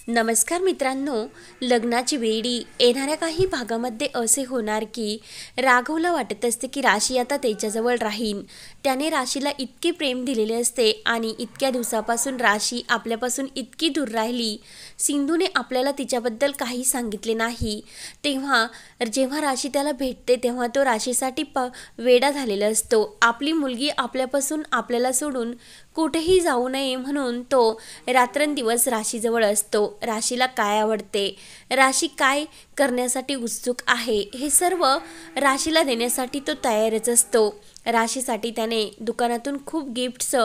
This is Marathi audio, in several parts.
नमस्कार मित्रांनो, लग्नाची वेळी येणाऱ्या काही भागामध्ये असे होणार की राघवला वाटत असते की राशी आता त्याच्याजवळ राहीन. त्याने राशीला इतके प्रेम दिलेले असते आणि इतक्या दिवसापासून राशी आपल्यापासून इतकी दूर राहिली. सिंधूने आपल्याला तिच्याबद्दल काही सांगितले नाही. जेव्हा राशी त्याला भेटते तेव्हा तो राशीसाठी वेडा झालेला असतो. आपली मुलगी आपल्यापासून आपल्याला सोडून कुठेही जाऊ नये म्हणून तो रात्रंदिवस राशीजवळ असतो. राशीला काय आवडते, राशी काय करण्यासाठी उत्सुक आहे, हे सर्व राशीला देण्यासाठी तो तयारच असतो. राशीसाठी त्याने दुकानातून खूप गिफ्ट्स,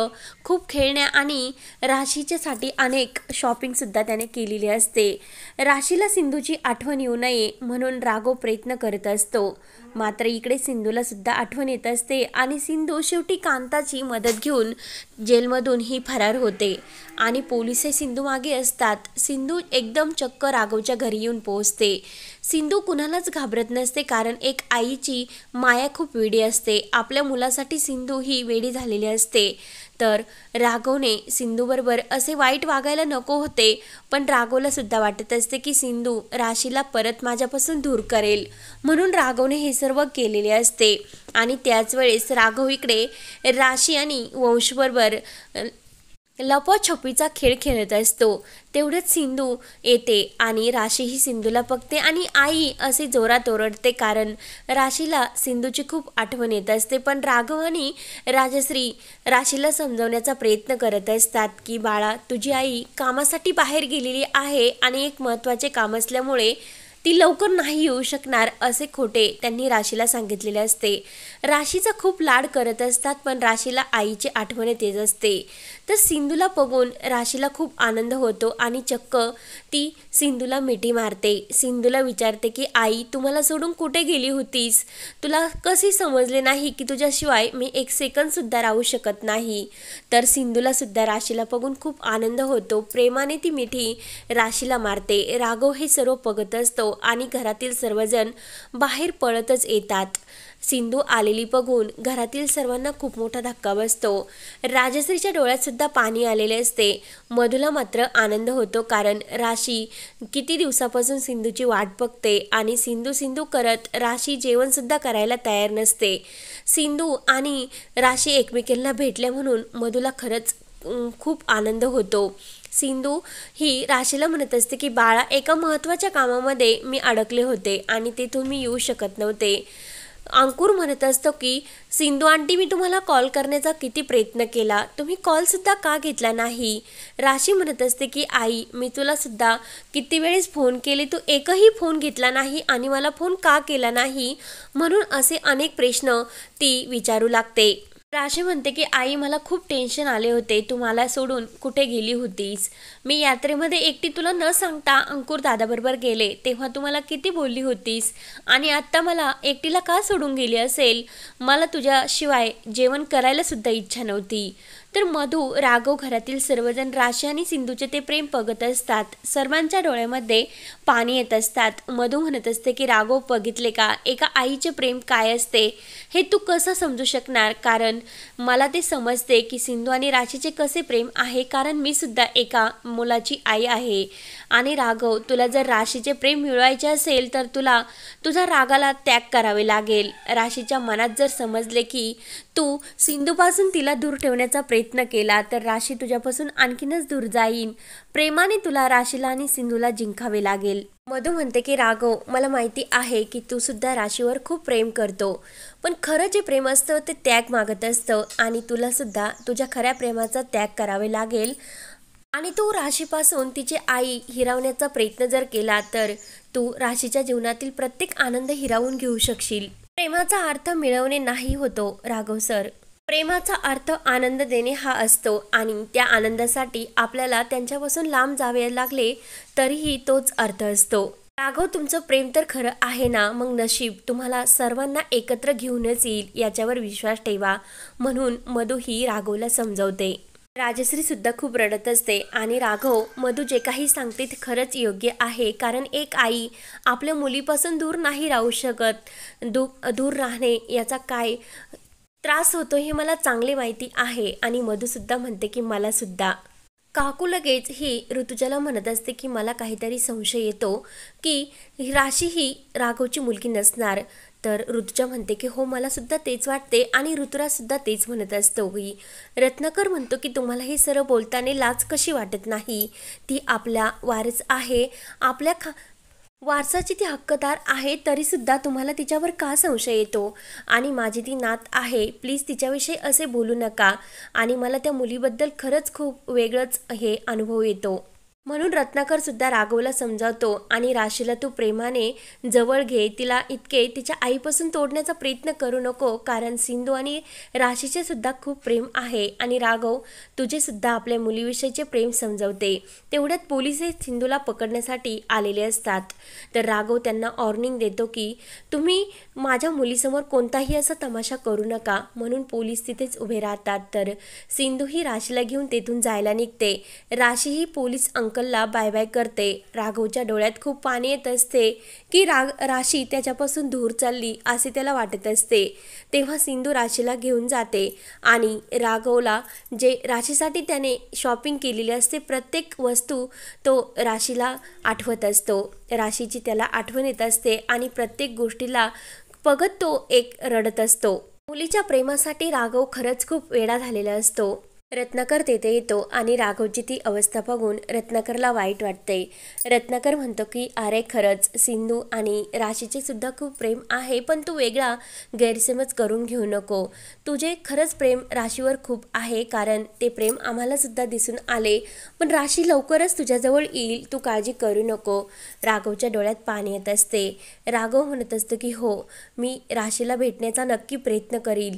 खूप खेळण्या आणि राशीच्यासाठी अनेक शॉपिंगसुद्धा त्याने केलेली असते. राशीला सिंधूची आठवण येऊ नये म्हणून राघव प्रयत्न करत असतो. मात्र इकडे सिंधूला सुद्धा आठवण येत असते आणि सिंधू शेवटी कांताची मदत घेऊन जेलमधून ही फरार होते आणि पोलिस सिंधू मागे असतात. सिंधू एकदम चक्क राघवच्या घरी येऊन पोहोचते. सिंधू कुणालाच घाबरत नसते, कारण एक आईची माया खूप वेडी असते. आपल्या मुलासाठी सिंधू ही वेडी झालेली असते. तर राघवने सिंधूबरोबर असे वाईट वागायला नको होते, पण राघवला सुद्धा वाटत असते की सिंधू राशीला परत माझ्यापासून दूर करेल, म्हणून राघवने हे सर्व केलेले असते. आणि त्याच वेळेस राघव इकडे राशी आणि वंशबरोबर लपाछपीचा खेळ खेळत असतो. तेवढ्यात सिंधू येते आणि राशी ही सिंधूला बघते आणि आई असे जोरात ओरडते, कारण राशीला सिंधूची खूप आठवण येत असते. पण राघव आणि राजश्री राशीला समजवण्याचा प्रयत्न करत असतात की बाळा, तुझी आई कामासाठी बाहेर गेलेली आहे आणि एक महत्त्वाचे काम असल्यामुळे ती लवकर नाही येऊ शकणार, असे खोटे त्यांनी राशीला सांगितलेले असते. राशीचा खूप लाड करत असतात, पण राशीला आईची आठवण येत असते. तर सिंधूला बघून राशीला खूप आनंद होतो आणि चक्क ती सिंधूला मिठी मारते. सिंधूला विचारते की आई, तू मला सोडून कुठे गेली होतीस? तुला कसे समजले नाही की तुझ्याशिवाय मी एक सेकंदसुद्धा राहू शकत नाही? तर सिंधूला सुद्धा राशीला बघून खूप आनंद होतो. प्रेमाने ती मिठी राशीला मारते. राघव हे सर्व बघत असतो आणि घरातील सर्वजण बाहेर पळतच येतात. सिंधू आलेली बघून घरातील सर्वांना खूप मोठा धक्का बसतो. राजश्रीच्या डोळ्यात सुद्धा पाणी आलेले असते. मधूला मात्र आनंद होतो, कारण राशी किती दिवसापासून सिंधूची वाट बघते आणि सिंधू सिंधू करत राशी जेवणसुद्धा करायला तयार नसते. सिंधू आणि राशी एकमेकांना भेटल्या म्हणून मधूला खरंच खूप आनंद होतो. सिंधू ही राशीला म्हणत असते की बाळा, एका महत्त्वाच्या कामामध्ये मी अडकले होते आणि तेथून मी येऊ शकत नव्हते. अंकुर म्हणत असतो की सिंधू आंटी, मी तुम्हाला कॉल करण्याचा किती प्रयत्न केला, तुम्ही कॉलसुद्धा का घेतला नाही? राशी म्हणत असते की आई, मी तुला सुद्धा किती वेळेस फोन केले, तू एकही फोन घेतला नाही आणि मला फोन का केला नाही, म्हणून असे अनेक प्रश्न ती विचारू लागते. राशी म्हणते की आई, मला खूप टेन्शन आले होते, तू मला सोडून कुठे गेली होतीस? मी यात्रेमध्ये एकटी तुला न सांगता अंकुर दादाबरोबर गेले, तेव्हा तू मला किती बोलली होतीस आणि आत्ता मला एकटीला का सोडून गेली असेल? मला तुझ्याशिवाय जेवण करायला सुद्धा इच्छा नव्हती. तर मधू, राघव, घरातील सर्वजण राशी आणि सिंधूचे ते प्रेम बघत असतात. सर्वांच्या डोळ्यामध्ये पाणी येत असतात. मधू म्हणत असते की राघव, बघितले का एका आईचे प्रेम काय असते? हे तू कसं समजू शकणार? कारण मला ते समजते की सिंधू आणि राशीचे कसे प्रेम आहे, कारण मी सुद्धा एका मुलाची आई आहे. आणि राघव, तुला जर राशीचे प्रेम मिळवायचे असेल तर तुला तुझ्या रागाला त्याग करावे लागेल. राशीच्या मनात जर समजले की तू सिंधूपासून तिला दूर ठेवण्याचा प्रयत्न केला तर राशी तुझ्यापासून आणखीनच दूर जाईन. प्रेमाने तुला राशीला आणि सिंधूला जिंकावे लागेल. मधू म्हणते की राघव, मला माहिती आहे की तू सुद्धा राशीवर खूप प्रेम करतो, पण खरं जे प्रेम असतं ते त्याग मागत असतं आणि तुला सुद्धा तुझ्या खऱ्या प्रेमाचा त्याग करावे लागेल. आणि तू राशीपासून तिची आई हिरावण्याचा प्रयत्न जर केला तर तू राशीच्या जीवनातील प्रत्येक आनंद हिरावून घेऊ शकशील. प्रेमाचा अर्थ मिळवणे नाही होतो राघव सर, प्रेमाचा अर्थ आनंद देणे हा असतो आणि त्या आनंदासाठी आपल्याला त्यांच्यापासून लांब जावे लागले तरीही तोच अर्थ असतो. राघव, तुमचं प्रेम तर खरं आहे ना, मग नशीब तुम्हाला सर्वांना एकत्र घेऊनच येईल, याच्यावर विश्वास ठेवा, म्हणून मधू ही राघवला समजवते. राजश्री सुद्धा खूप रडत असते आणि राघव, मधू जे काही सांगते ते खरंच योग्य आहे, कारण एक आई आपल्या मुलीपासून दूर नाही राहू शकत. दूर राहणे याचा काय त्रास होतो हे मला चांगले माहिती आहे. आणि मधू सुद्धा म्हणते की मला सुद्धा. काकू लगेच ही ऋतुजाला म्हणत असते की मला काहीतरी संशय येतो की राशी ही राघवची मुलगी नसणार. तर ऋतुजा म्हणते की हो मला सुद्धा तेच वाटते आणि ऋतुराज सुद्धा तेच म्हणत असतो की रत्नाकर म्हणतो की तुम्हाला हे सर्व बोलताना लाज कशी वाटत नाही. ती आपल्या वारस आहे, आपल्या वारसाची ती हक्कदार आहे, तरीसुद्धा तुम्हाला तिच्यावर का संशय येतो. आणि माझी ती नात आहे, प्लीज तिच्याविषयी असे बोलू नका. आणि मला त्या मुलीबद्दल खरंच खूप वेगळंच हे अनुभव येतो. म्हणून रत्नाकर सुद्धा राघवला समजावतो आणि राशीला तू प्रेमाने जवळ घे, तिला इतके तिच्या आईपासून तोडण्याचा प्रयत्न करू नको, कारण सिंधू आणि राशीचे सुद्धा खूप प्रेम आहे. आणि राघव तुझे सुद्धा आपल्या मुलीविषयीचे प्रेम समजवते. तेवढ्यात पोलीस हे सिंधूला पकडण्यासाठी आलेले असतात. तर राघव त्यांना वॉर्निंग देतो की तुम्ही माझ्या मुलीसमोर कोणताही असा तमाशा करू नका. म्हणून पोलीस तिथेच उभे राहतात. तर सिंधू ही राशीला घेऊन तेथून जायला निघते. राशी ही पोलीस अंकलला बाय बाय करते. राघवच्या डोळ्यात खूप पाणी येत असते की राशी त्याच्यापासून दूर चालली असे त्याला वाटत असते. तेव्हा सिंधू राशीला घेऊन जाते आणि राघवला जे राशीसाठी त्याने शॉपिंग केलेली असते प्रत्येक वस्तू तो राशीला आठवत असतो. राशीची त्याला आठवण येत असते आणि प्रत्येक गोष्टीला बघत तो एक रडत असतो. मुलीच्या प्रेमासाठी राघव खरंच खूप वेडा झालेला असतो. रत्नाकर तेथे येतो आणि राघवची ती अवस्था बघून रत्नाकरला वाईट वाटते. रत्नाकर म्हणतो की अरे खरंच सिंधू आणि राशीचे सुद्धा खूप प्रेम आहे, पण तू वेगळा गैरसमज करून घेऊ नको. तुझे खरंच प्रेम राशीवर खूप आहे, कारण ते प्रेम आम्हाला सुद्धा दिसून आले. पण राशी लवकरच तुझ्याजवळ येईल, तू काळजी करू नको. राघवच्या डोळ्यात पाणी येत असते. राघव म्हणत असतो की हो, मी राशीला भेटण्याचा नक्की प्रयत्न करील.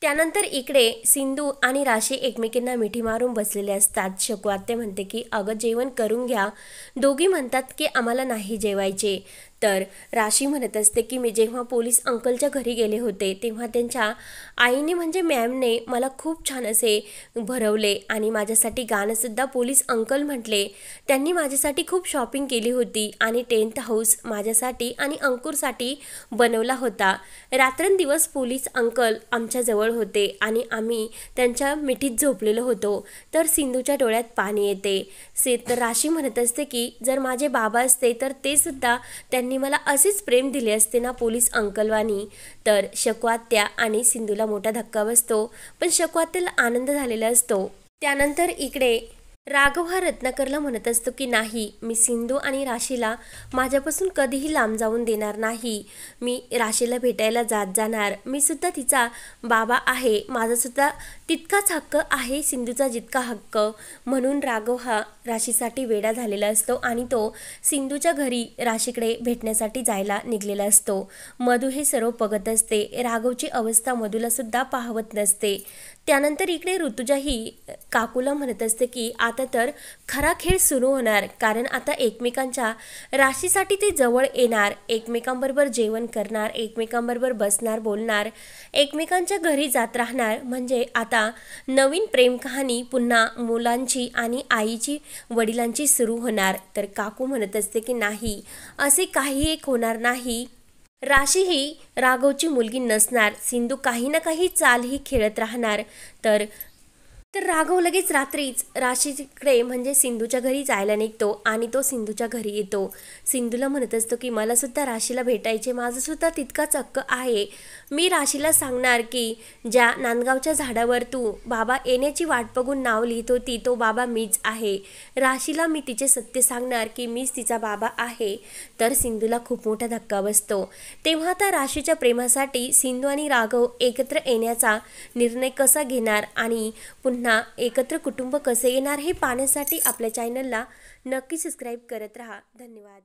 त्यानंतर इकडे सिंधू आणि राशी एकमेकींना मिठी मारून बसलेले असतात. शकू आत्या म्हणते की अगं जेवण करून घ्या. दोघी म्हणतात की आम्हाला नाही जेवायचे. तर राशी म्हणत असते की मी जेव्हा पोलीस अंकलच्या घरी गेले होते तेव्हा त्यांच्या आईने म्हणजे मॅमने मला खूप छान असे भरवले आणि माझ्यासाठी गाणंसुद्धा पोलीस अंकल म्हटले. त्यांनी माझ्यासाठी खूप शॉपिंग केली होती आणि टेंट हाऊस माझ्यासाठी आणि अंकुरसाठी बनवला होता. रात्रंदिवस पोलीस अंकल आमच्याजवळ होते आणि आम्ही त्यांच्या मिठीत झोपलेलो होतो. तर सिंधूच्या डोळ्यात पाणी येते. तर राशी म्हणत असते की जर माझे बाबा असते तर ते सुद्धा त्यांनी मला असेच प्रेम दिले असते ना पोलीस अंकलवानी. तर शकू आत्या आणि सिंधूला मोठा धक्का बसतो, पण शकू आत्याला आनंद झालेला असतो. त्यानंतर इकडे राघव हा रत्नाकरला म्हणत असतो की नाही, मी सिंधू आणि राशीला माझ्यापासून कधीही लांब जाऊन देणार नाही. मी राशीला भेटायला जाणार. मी सुद्धा तिचा बाबा आहे, माझा सुद्धा तितकाच हक्क आहे सिंधूचा जितका हक्क. म्हणून राघव हा राशीसाठी वेडा झालेला असतो आणि तो सिंधूच्या घरी राशीकडे भेटण्यासाठी जायला निघलेला असतो. मधू हे सर्व बघत असते. राघवची अवस्था मधूला सुद्धा पाहवत नसते. त्यानंतर इकडे ऋतुजा ही काकूला म्हणत असते की आता तर खरा खेळ सुरू होणार, कारण आता एकमेकांच्या राशीसाठी ते जवळ येणार, एकमेकांबरोबर जेवण करणार, एकमेकांबरोबर बसणार, बोलणार, एकमेकांच्या घरी जात राहणार. म्हणजे आता नवीन प्रेम कहाणी पुन्हा मुलांची आणि आईची वडिलांची सुरू होणार. तर काकू म्हणत असते की नाही, असे काही एक होणार नाही. राशी ही राघवची मुलगी नसणार. सिंधू काही ना काही चाल ही खेळत राहणार. तर राघव लगेच रात्रीच राशीकडे म्हणजे सिंधूच्या घरी जायला निघतो आणि तो सिंधूच्या घरी येतो. सिंधूला म्हणत असतो की मला सुद्धा राशीला भेटायचे, माझा सुद्धा तितकाच हक्क आहे. मी राशीला सांगणार की ज्या नांदगावच्या झाडावर तू बाबा येण्याची वाट बघून नाव लिहित होती तो बाबा मीच आहे. राशीला मी तिचे सत्य सांगणार की मीच तिचा बाबा आहे. तर सिंधूला खूप मोठा धक्का बसतो. तेव्हा आता राशीच्या प्रेमासाठी सिंधू आणि राघव एकत्र येण्याचा निर्णय कसा घेणार आणि पुन्हा एकत्र कुटुंब कसे येणार हे पाहण्यासाठी आपल्या चॅनलला नक्की सबस्क्राईब करत राहा. धन्यवाद.